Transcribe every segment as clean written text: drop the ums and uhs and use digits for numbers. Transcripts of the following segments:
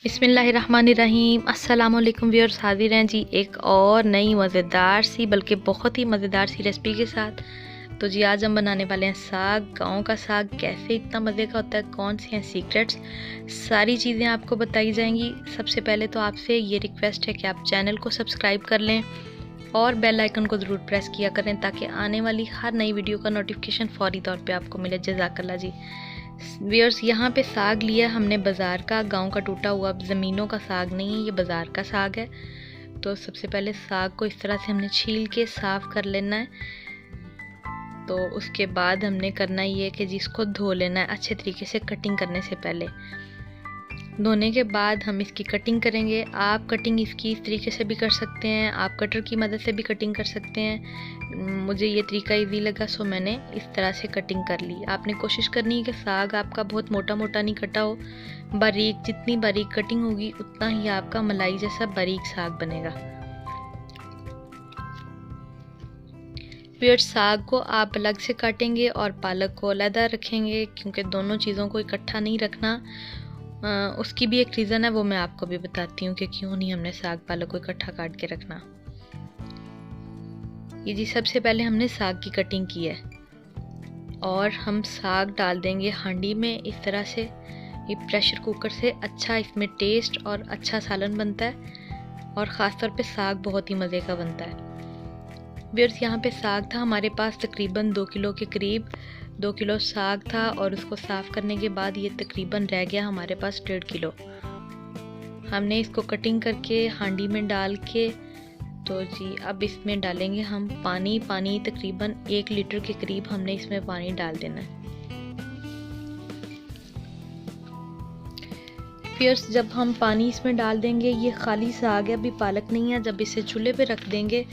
बिस्मिल्लाहिर्रहमानिर्रहीम। अस्सलाम वालेकुम व्यूअर्स, हाजिर हैं जी एक और नई मज़ेदार सी बल्कि बहुत ही मज़ेदार सी रेसिपी के साथ। तो जी आज हम बनाने वाले हैं साग। गाँव का साग कैसे इतना मज़े का होता है, कौन से हैं सीक्रेट्स, सारी चीज़ें आपको बताई जाएंगी। सबसे पहले तो आपसे ये रिक्वेस्ट है कि आप चैनल को सब्सक्राइब कर लें और बेल आइकन को ज़रूर प्रेस किया करें ताकि आने वाली हर नई वीडियो का नोटिफिकेशन फ़ौरी तौर पे आपको मिले। जज़ाकल्लाह जी। व्यूअर्स, यहाँ पे साग लिया हमने बाज़ार का, गांव का टूटा हुआ, ज़मीनों का साग नहीं है, ये बाज़ार का साग है। तो सबसे पहले साग को इस तरह से हमने छील के साफ़ कर लेना है। तो उसके बाद हमने करना ये है कि जिसको धो लेना है अच्छे तरीके से, कटिंग करने से पहले। धोने के बाद हम इसकी कटिंग करेंगे। आप कटिंग इसकी इस तरीके से भी कर सकते हैं, आप कटर की मदद से भी कटिंग कर सकते हैं। मुझे ये तरीका इजी लगा सो मैंने इस तरह से कटिंग कर ली। आपने कोशिश करनी है कि साग आपका बहुत मोटा मोटा नहीं कटा हो, बारीक, जितनी बारीक कटिंग होगी उतना ही आपका मलाई जैसा बारीक साग बनेगा। फिर साग को आप अलग से काटेंगे और पालक को अलग रखेंगे, क्योंकि दोनों चीज़ों को इकट्ठा नहीं रखना। उसकी भी एक रीज़न है, वो मैं आपको भी बताती हूँ कि क्यों नहीं हमने साग पालक को इकट्ठा काट के रखना। ये जी सबसे पहले हमने साग की कटिंग की है और हम साग डाल देंगे हांडी में इस तरह से। ये प्रेशर कुकर से अच्छा इसमें टेस्ट और अच्छा सालन बनता है और ख़ास तौर पे साग बहुत ही मज़े का बनता है। व्यूअर्स, यहाँ पे साग था हमारे पास तकरीबन 2 किलो के करीब। 2 किलो साग था और उसको साफ़ करने के बाद ये तकरीबन रह गया हमारे पास 1.5 किलो। हमने इसको कटिंग करके हांडी में डाल के, तो जी अब इसमें डालेंगे हम पानी। पानी तकरीबन 1 लीटर के करीब हमने इसमें पानी डाल देना है। फिर जब हम पानी इसमें डाल देंगे, ये खाली साग है, अभी पालक नहीं है, जब इसे चूल्हे पे रख देंगे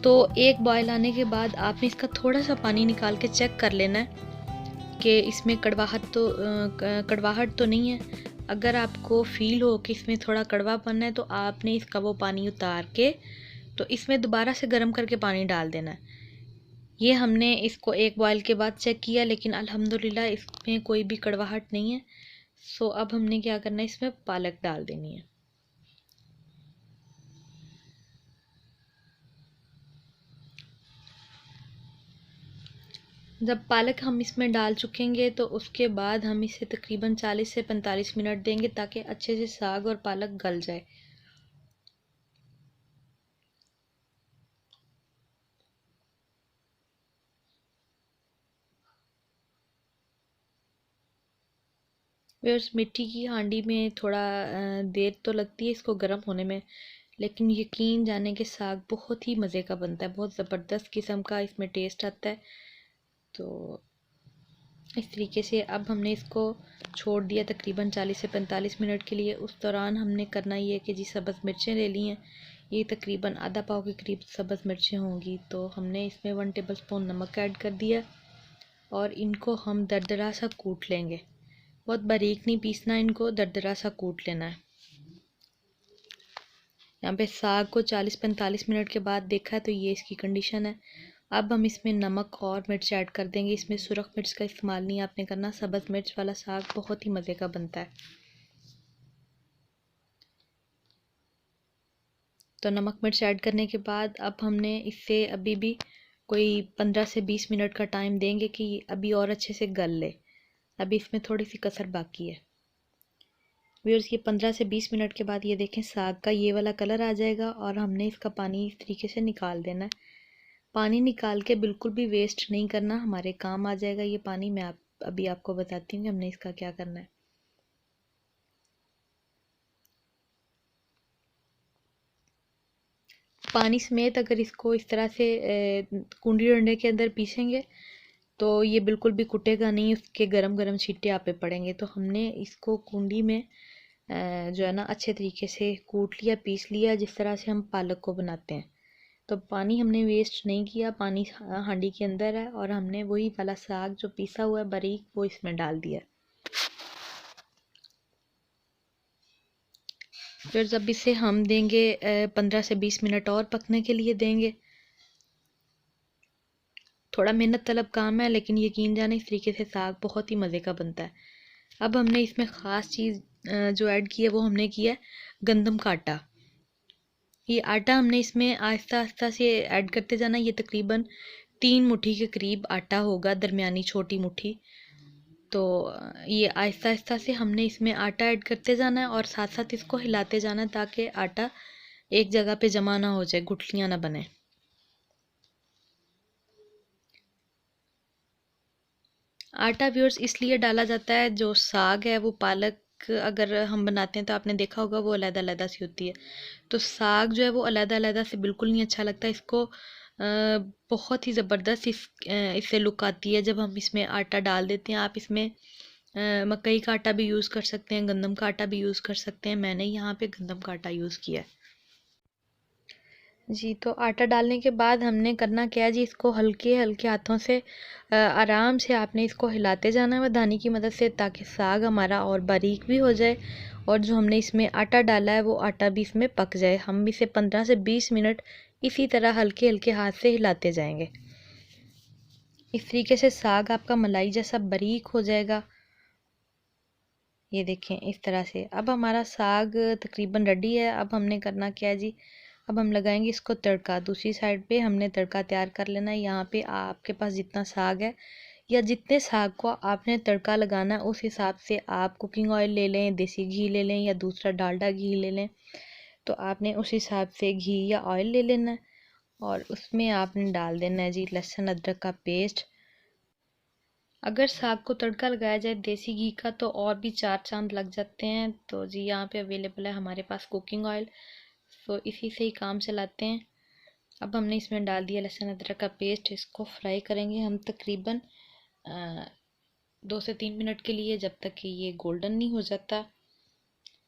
तो एक बॉयल आने के बाद आपने इसका थोड़ा सा पानी निकाल के चेक कर लेना है कि इसमें कड़वाहट तो नहीं है। अगर आपको फील हो कि इसमें थोड़ा कड़वापन है तो आपने इसका वो पानी उतार के तो इसमें दोबारा से गर्म करके पानी डाल देना है। ये हमने इसको एक बॉयल के बाद चेक किया, लेकिन अल्हम्दुलिल्लाह इसमें कोई भी कड़वाहट नहीं है। सो अब हमने क्या करना है, इसमें पालक डाल देनी है। जब पालक हम इसमें डाल चुकेंगे तो उसके बाद हम इसे तकरीबन 40 से 45 मिनट देंगे ताकि अच्छे से साग और पालक गल जाए। व्यूअर्स, मिट्टी की हांडी में थोड़ा देर तो लगती है इसको गर्म होने में, लेकिन यकीन जाने के साग बहुत ही मज़े का बनता है, बहुत ज़बरदस्त किस्म का इसमें टेस्ट आता है। तो इस तरीके से अब हमने इसको छोड़ दिया तकरीबन 40 से 45 मिनट के लिए। उस दौरान हमने करना ये है कि जी सब्ज़ मिर्चें ले ली हैं, ये तकरीबन आधा पाव के करीब सब्ज़ मिर्चें होंगी। तो हमने इसमें 1 टेबल स्पून नमक ऐड कर दिया और इनको हम दरदरा सा कूट लेंगे। बहुत बारीक नहीं पीसना, इनको दरदरा सा कूट लेना है। यहाँ पे साग को 40-45 मिनट के बाद देखा है तो ये इसकी कंडीशन है। अब हम इसमें नमक और मिर्च ऐड कर देंगे। इसमें सुरख मिर्च का इस्तेमाल नहीं आपने करना, सब्ज़ मिर्च वाला साग बहुत ही मज़े का बनता है। तो नमक मिर्च ऐड करने के बाद अब हमने इससे अभी भी कोई 15 से 20 मिनट का टाइम देंगे कि अभी और अच्छे से गल ले। अभी इसमें थोड़ी सी कसर बाकी है। व्यूअर्स, ये 15 से 20 मिनट के बाद ये देखें साग का ये वाला कलर आ जाएगा और हमने इसका पानी इस तरीके से निकाल देना है। पानी निकाल के बिल्कुल भी वेस्ट नहीं करना, हमारे काम आ जाएगा ये पानी। मैं अभी आपको बताती हूँ कि हमने इसका क्या करना है। पानी समेत अगर इसको इस तरह से कुंडी डंडे के अंदर पीसेंगे तो ये बिल्कुल भी कुटेगा नहीं, उसके गरम गरम छींटे आप पे पड़ेंगे। तो हमने इसको कुंडी में जो है ना अच्छे तरीके से कूट लिया, पीस लिया, जिस तरह से हम पालक को बनाते हैं। तो पानी हमने वेस्ट नहीं किया, पानी हांडी के अंदर है और हमने वही वाला साग जो पीसा हुआ है बारीक वो इसमें डाल दिया। फिर जब इसे हम देंगे 15 से 20 मिनट और पकने के लिए देंगे। थोड़ा मेहनत तलब काम है, लेकिन यकीन जाने इस तरीके से साग बहुत ही मज़े का बनता है। अब हमने इसमें ख़ास चीज़ जो ऐड किया वो हमने किया गंदम का आटा। ये आटा हमने इसमें आहिस्ता आहिस्ता से ऐड करते जाना। ये तकरीबन 3 मुट्ठी के करीब आटा होगा, दरमियानी छोटी मुट्ठी। तो ये आहिस्ता आहिस्ता से हमने इसमें आटा ऐड करते जाना है और साथ साथ इसको हिलाते जाना है ताकि आटा एक जगह पे जमा ना हो जाए, गुठलियाँ ना बने। आटा व्यूअर्स इसलिए डाला जाता है, जो साग है वो पालक अगर हम बनाते हैं तो आपने देखा होगा वो अलग-अलग सी होती है। तो साग जो है वो अलग-अलग से बिल्कुल नहीं अच्छा लगता। इसको बहुत ही ज़बरदस्त इससे लुक आती है जब हम इसमें आटा डाल देते हैं। आप इसमें मकई का आटा भी यूज़ कर सकते हैं, गंदम का आटा भी यूज़ कर सकते हैं। मैंने यहाँ पे गंदम का आटा यूज़ किया है जी। तो आटा डालने के बाद हमने करना क्या है जी, इसको हल्के हल्के हाथों से आराम से आपने इसको हिलाते जाना है मधानी की मदद से, ताकि साग हमारा और बारीक भी हो जाए और जो हमने इसमें आटा डाला है वो आटा भी इसमें पक जाए। हम इसे 15 से 20 मिनट इसी तरह हल्के हल्के हाथ से हिलाते जाएंगे। इस तरीके से साग आपका मलाई जैसा बारीक हो जाएगा। ये देखें इस तरह से। अब हमारा साग तकरीबन रेडी है। अब हमने करना क्या है जी, अब हम लगाएंगे इसको तड़का। दूसरी साइड पे हमने तड़का तैयार कर लेना है। यहाँ पे आपके पास जितना साग है या जितने साग को आपने तड़का लगाना है उस हिसाब से आप कुकिंग ऑयल ले लें, देसी घी ले लें या दूसरा डालडा घी ले लें। तो आपने उस हिसाब से घी या ऑयल ले लेना है और उसमें आपने डाल देना है जी लहसुन अदरक का पेस्ट। अगर साग को तड़का लगाया जाए देसी घी का तो और भी 4 चांद लग जाते हैं। तो जी यहाँ पे अवेलेबल है हमारे पास कुकिंग ऑयल, तो इसी से ही काम चलाते हैं। अब हमने इसमें डाल दिया लहसुन अदरक का पेस्ट। इसको फ्राई करेंगे हम तकरीबन 2 से 3 मिनट के लिए, जब तक कि ये गोल्डन नहीं हो जाता।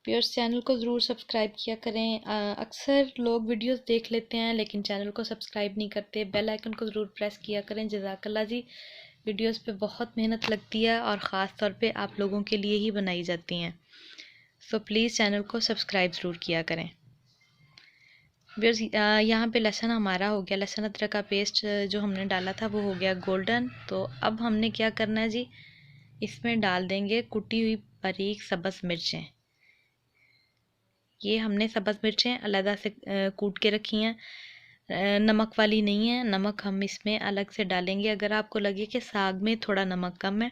व्यूअर्स चैनल को ज़रूर सब्सक्राइब किया करें। अक्सर लोग वीडियोस देख लेते हैं लेकिन चैनल को सब्सक्राइब नहीं करते। बेल आइकन को ज़रूर प्रेस किया करें। जज़ाकल्लाह जी। वीडियोस पे बहुत मेहनत लगती है और ख़ास तौर पे आप लोगों के लिए ही बनाई जाती हैं। सो प्लीज़ चैनल को सब्सक्राइब ज़रूर किया करें। व्यूअर्स यहाँ पे लहसुन हमारा हो गया, लहसुन अदरक का पेस्ट जो हमने डाला था वो हो गया गोल्डन। तो अब हमने क्या करना है जी, इसमें डाल देंगे कुटी हुई बारीक सब्ज़ मिर्चें। ये हमने सब्ज़ मिर्चें अलग से कूट के रखी हैं, नमक वाली नहीं है। नमक हम इसमें अलग से डालेंगे। अगर आपको लगे कि साग में थोड़ा नमक कम है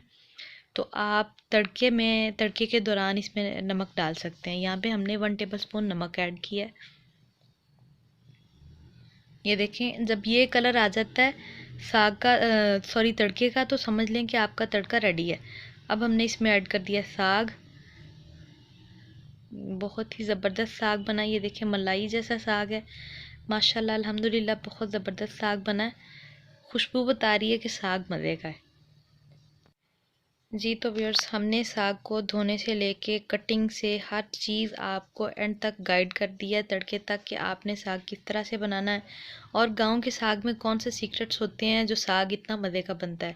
तो आप तड़के के दौरान इसमें नमक डाल सकते हैं। यहाँ पे हमने 1 टेबल स्पून नमक ऐड किया है। ये देखें जब ये कलर आ जाता है साग का सॉरी तड़के का, तो समझ लें कि आपका तड़का रेडी है। अब हमने इसमें ऐड कर दिया साग। बहुत ही ज़बरदस्त साग बना। ये देखें मलाई जैसा साग है माशाल्लाह अल्हम्दुलिल्लाह, बहुत ज़बरदस्त साग बना है। खुशबू बता रही है कि साग मज़े का है जी। तो व्यूअर्स हमने साग को धोने से लेके कटिंग से हर चीज़ आपको एंड तक गाइड कर दिया है, तड़के तक, कि आपने साग किस तरह से बनाना है और गांव के साग में कौन से सीक्रेट्स होते हैं जो साग इतना मज़े का बनता है।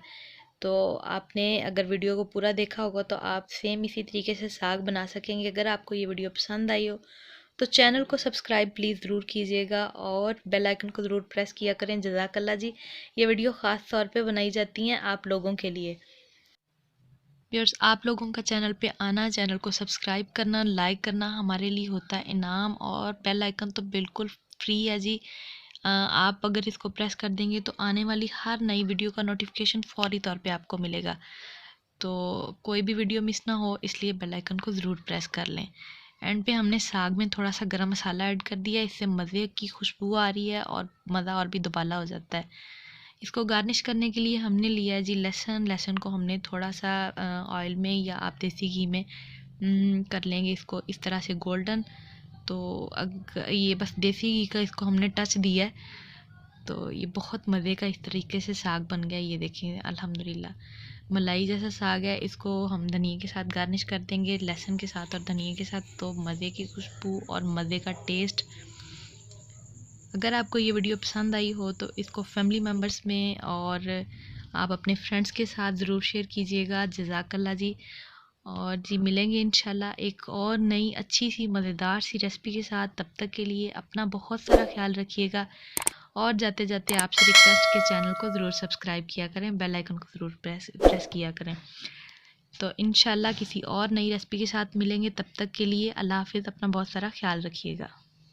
तो आपने अगर वीडियो को पूरा देखा होगा तो आप सेम इसी तरीके से साग बना सकेंगे। अगर आपको ये वीडियो पसंद आई हो तो चैनल को सब्सक्राइब प्लीज़ ज़रूर कीजिएगा और बेल आइकन को ज़रूर प्रेस किया करें। जज़ाकल्लाह जी। ये वीडियो ख़ास तौर पे बनाई जाती हैं आप लोगों के लिए। व्यूअर्स आप लोगों का चैनल पे आना, चैनल को सब्सक्राइब करना, लाइक करना हमारे लिए होता है इनाम, और बेल आइकन तो बिल्कुल फ्री है जी। आप अगर इसको प्रेस कर देंगे तो आने वाली हर नई वीडियो का नोटिफिकेशन फौरी तौर पे आपको मिलेगा। तो कोई भी वीडियो मिस ना हो इसलिए बेल आइकन को ज़रूर प्रेस कर लें। एंड पे हमने साग में थोड़ा सा गरम मसाला ऐड कर दिया, इससे मज़े की खुशबू आ रही है और मज़ा और भी दुबाला हो जाता है। इसको गार्निश करने के लिए हमने लिया है जी लहसुन को हमने थोड़ा सा ऑयल में या आप देसी घी में कर लेंगे इसको इस तरह से गोल्डन। तो ये बस देसी घी का इसको हमने टच दिया है तो ये बहुत मज़े का इस तरीके से साग बन गया। ये देखिए अल्हम्दुलिल्लाह मलाई जैसा साग है। इसको हम धनिया के साथ गार्निश कर देंगे, लहसुन के साथ और धनिया के साथ, तो मज़े की खुशबू और मज़े का टेस्ट। अगर आपको ये वीडियो पसंद आई हो तो इसको फैमिली मेम्बर्स में और आप अपने फ्रेंड्स के साथ ज़रूर शेयर कीजिएगा। जज़ाकल्लाह जी। और जी मिलेंगे इंशाल्लाह एक और नई अच्छी सी मज़ेदार सी रेसिपी के साथ। तब तक के लिए अपना बहुत सारा ख्याल रखिएगा और जाते जाते आपसे रिक्वेस्ट के चैनल को ज़रूर सब्सक्राइब किया करें, बेल आइकन को ज़रूर प्रेस किया करें। तो इंशाल्लाह किसी और नई रेसिपी के साथ मिलेंगे, तब तक के लिए अल्लाह हाफ़िज़। अपना बहुत सारा ख्याल रखिएगा।